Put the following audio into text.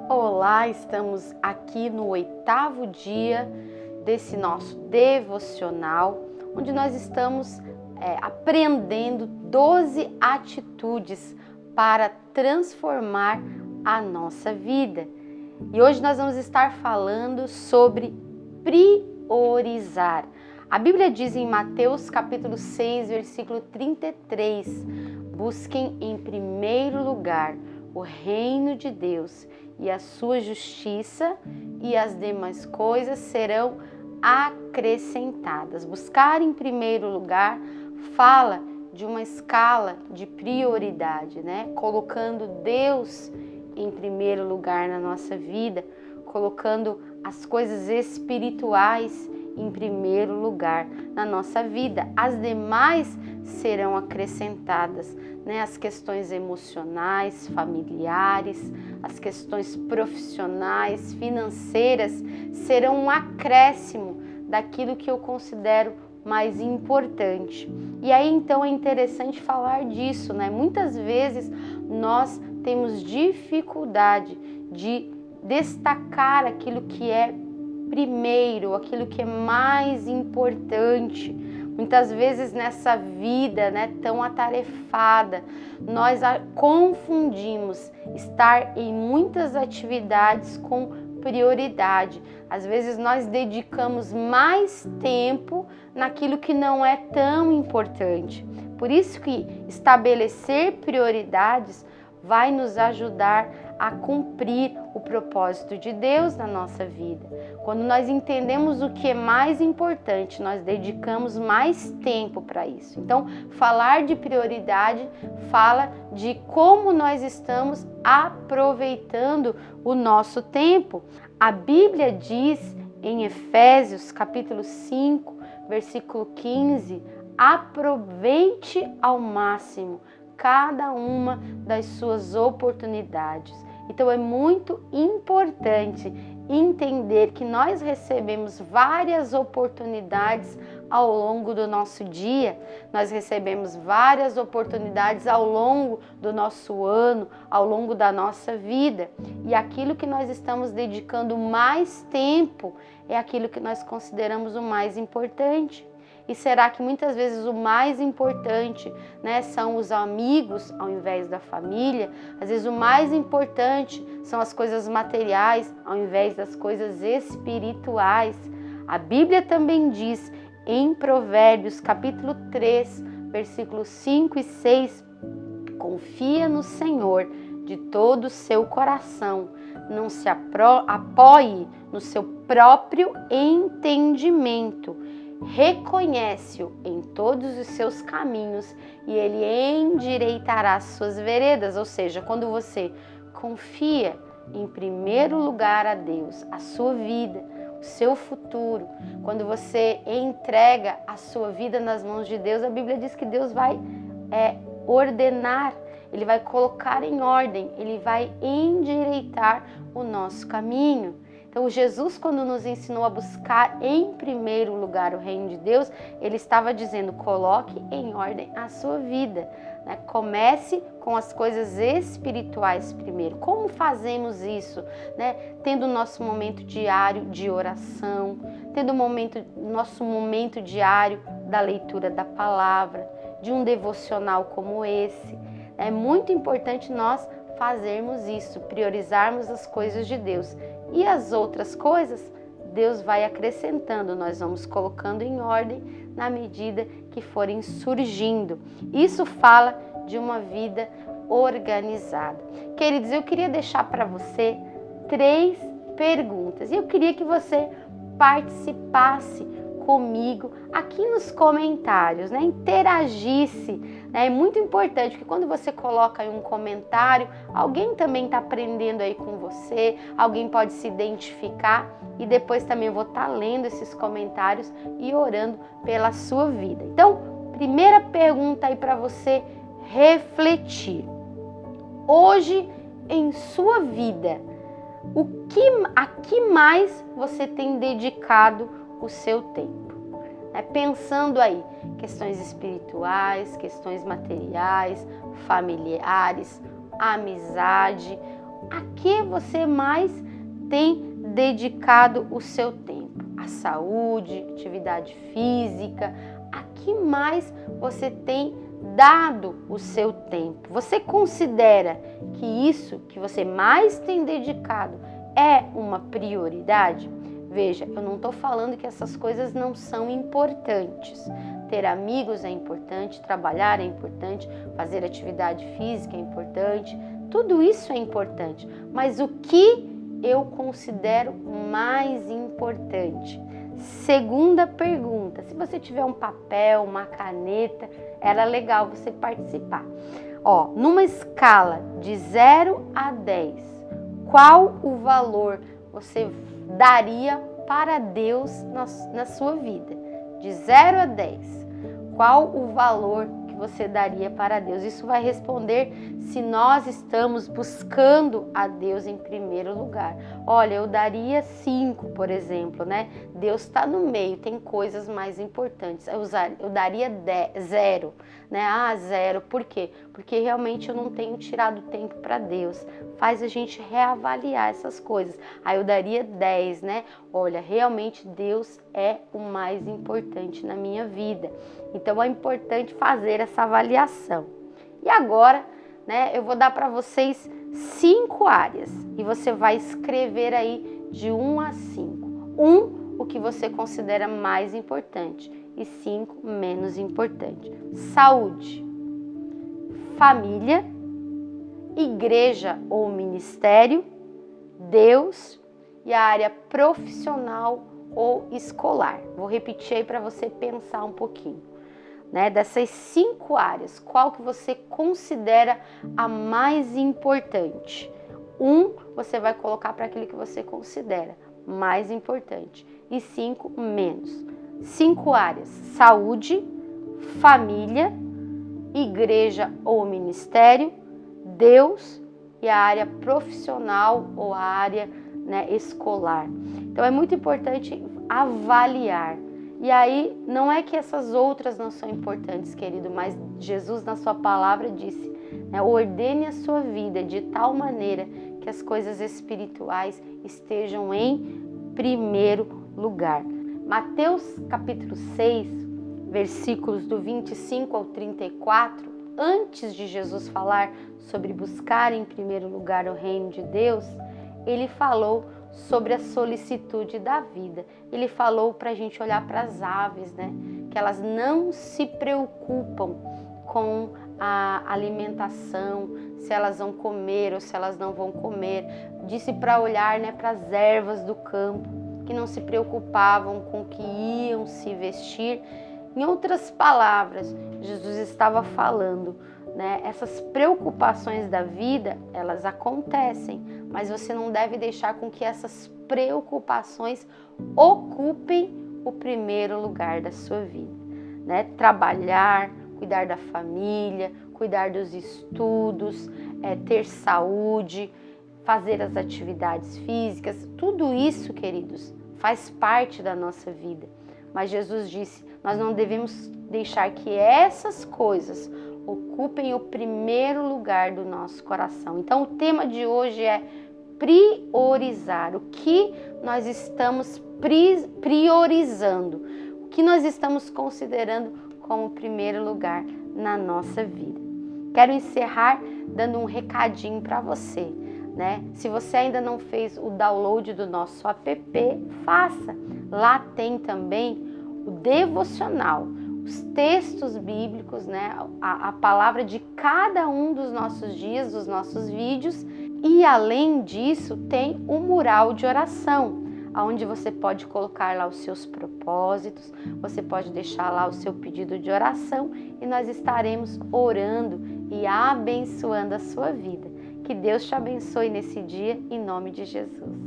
Olá, estamos aqui no 8º dia desse nosso devocional, onde nós estamos aprendendo 12 atitudes para transformar a nossa vida. E hoje nós vamos estar falando sobre priorizar. A Bíblia diz em Mateus capítulo 6, versículo 33, busquem em primeiro lugar o reino de Deus e a sua justiça, e as demais coisas serão acrescentadas. Buscar em primeiro lugar fala de uma escala de prioridade, né? Colocando Deus em primeiro lugar na nossa vida, colocando as coisas espirituais em primeiro lugar na nossa vida. As demais serão acrescentadas, né? As questões emocionais, familiares, as questões profissionais, financeiras serão um acréscimo daquilo que eu considero mais importante. E aí então é interessante falar disso, né? Muitas vezes nós temos dificuldade de destacar aquilo que é primeiro, aquilo que é mais importante. Muitas vezes nessa vida, né, tão atarefada, nós confundimos estar em muitas atividades com prioridade. Às vezes nós dedicamos mais tempo naquilo que não é tão importante. Por isso que estabelecer prioridades vai nos ajudar a cumprir o propósito de Deus na nossa vida. Quando nós entendemos o que é mais importante, nós dedicamos mais tempo para isso. Então, falar de prioridade fala de como nós estamos aproveitando o nosso tempo. A Bíblia diz em Efésios capítulo 5, versículo 15, aproveite ao máximo cada uma das suas oportunidades. Então é muito importante entender que nós recebemos várias oportunidades ao longo do nosso dia, nós recebemos várias oportunidades ao longo do nosso ano, ao longo da nossa vida. E aquilo que nós estamos dedicando mais tempo é aquilo que nós consideramos o mais importante. E será que muitas vezes o mais importante, né, são os amigos ao invés da família? Às vezes o mais importante são as coisas materiais ao invés das coisas espirituais. A Bíblia também diz em Provérbios capítulo 3, versículos 5 e 6, confia no Senhor de todo o seu coração, não se apoie no seu próprio entendimento. Reconhece-o em todos os seus caminhos e ele endireitará as suas veredas. Ou seja, quando você confia em primeiro lugar a Deus, a sua vida, o seu futuro, quando você entrega a sua vida nas mãos de Deus, a Bíblia diz que Deus vai ordenar, Ele vai colocar em ordem, Ele vai endireitar o nosso caminho. Então, Jesus, quando nos ensinou a buscar em primeiro lugar o reino de Deus, Ele estava dizendo, coloque em ordem a sua vida, né? Comece com as coisas espirituais primeiro. Como fazemos isso? Né? Tendo o nosso momento diário de oração, tendo nosso momento diário da leitura da palavra, de um devocional como esse. É muito importante nós fazermos isso, priorizarmos as coisas de Deus. E as outras coisas, Deus vai acrescentando, nós vamos colocando em ordem na medida que forem surgindo. Isso fala de uma vida organizada. Queridos, eu queria deixar para você 3 perguntas e eu queria que você participasse comigo aqui nos comentários, né? Interagisse, né? É muito importante, porque quando você coloca aí um comentário, alguém também está aprendendo aí com você, alguém pode se identificar e depois também eu vou estar lendo esses comentários e orando pela sua vida. Então, primeira pergunta aí para você refletir. Hoje em sua vida, a que mais você tem dedicado o seu tempo? Pensando aí, questões espirituais, questões materiais, familiares, amizade, A que você mais tem dedicado o seu tempo? A saúde, atividade física, a que mais você tem dado o seu tempo? Você considera que isso que você mais tem dedicado é uma prioridade? Veja, eu não estou falando que essas coisas não são importantes. Ter amigos é importante, trabalhar é importante, fazer atividade física é importante, tudo isso é importante. Mas o que eu considero mais importante? Segunda pergunta, se você tiver um papel, uma caneta, era legal você participar. Numa escala de 0 a 10, qual o valor você daria para Deus na sua vida? De 0 a 10, qual o valor que você daria para Deus? Isso vai responder se nós estamos buscando a Deus em primeiro lugar. Olha, eu daria 5, por exemplo, né? Deus está no meio, tem coisas mais importantes. Eu daria 0, né? 0. Por quê? Porque realmente eu não tenho tirado tempo para Deus. Faz a gente reavaliar essas coisas. Aí eu daria 10, né? Olha, realmente Deus é o mais importante na minha vida. Então é importante fazer essa avaliação. E agora, né, eu vou dar para vocês 5 áreas e você vai escrever aí de 1 a 5. 1, o que você considera mais importante e 5, menos importante. Saúde, família, igreja ou ministério, Deus e a área profissional ou escolar. Vou repetir aí para você pensar um pouquinho. Né, dessas 5 áreas, qual que você considera a mais importante? 1, você vai colocar para aquilo que você considera mais importante e 5, menos. 5 áreas: saúde, família, igreja ou ministério, Deus e a área profissional ou a área, né, escolar. Então é muito importante avaliar. E aí, não é que essas outras não são importantes, querido, mas Jesus na sua palavra disse, né, ordene a sua vida de tal maneira que as coisas espirituais estejam em primeiro lugar. Mateus capítulo 6, versículos do 25 ao 34, antes de Jesus falar sobre buscar em primeiro lugar o reino de Deus, ele falou sobre a solicitude da vida. Ele falou para a gente olhar para as aves, né? Que elas não se preocupam com a alimentação, se elas vão comer ou se elas não vão comer. Disse para olhar, né, para as ervas do campo, que não se preocupavam com o que iam se vestir. Em outras palavras, Jesus estava falando, né, essas preocupações da vida, elas acontecem, mas você não deve deixar com que essas preocupações ocupem o primeiro lugar da sua vida, né? Trabalhar, cuidar da família, cuidar dos estudos, ter saúde, fazer as atividades físicas, tudo isso, queridos, faz parte da nossa vida. Mas Jesus disse, nós não devemos deixar que essas coisas ocupem o primeiro lugar do nosso coração. Então o tema de hoje é priorizar. O que nós estamos priorizando? O que nós estamos considerando como primeiro lugar na nossa vida? Quero encerrar dando um recadinho para você, né? Se você ainda não fez o download do nosso app, faça. Lá tem também o devocional, os textos bíblicos, né? A palavra de cada um dos nossos dias, dos nossos vídeos. E além disso, tem o mural de oração, onde você pode colocar lá os seus propósitos, você pode deixar lá o seu pedido de oração e nós estaremos orando e abençoando a sua vida. Que Deus te abençoe nesse dia, em nome de Jesus.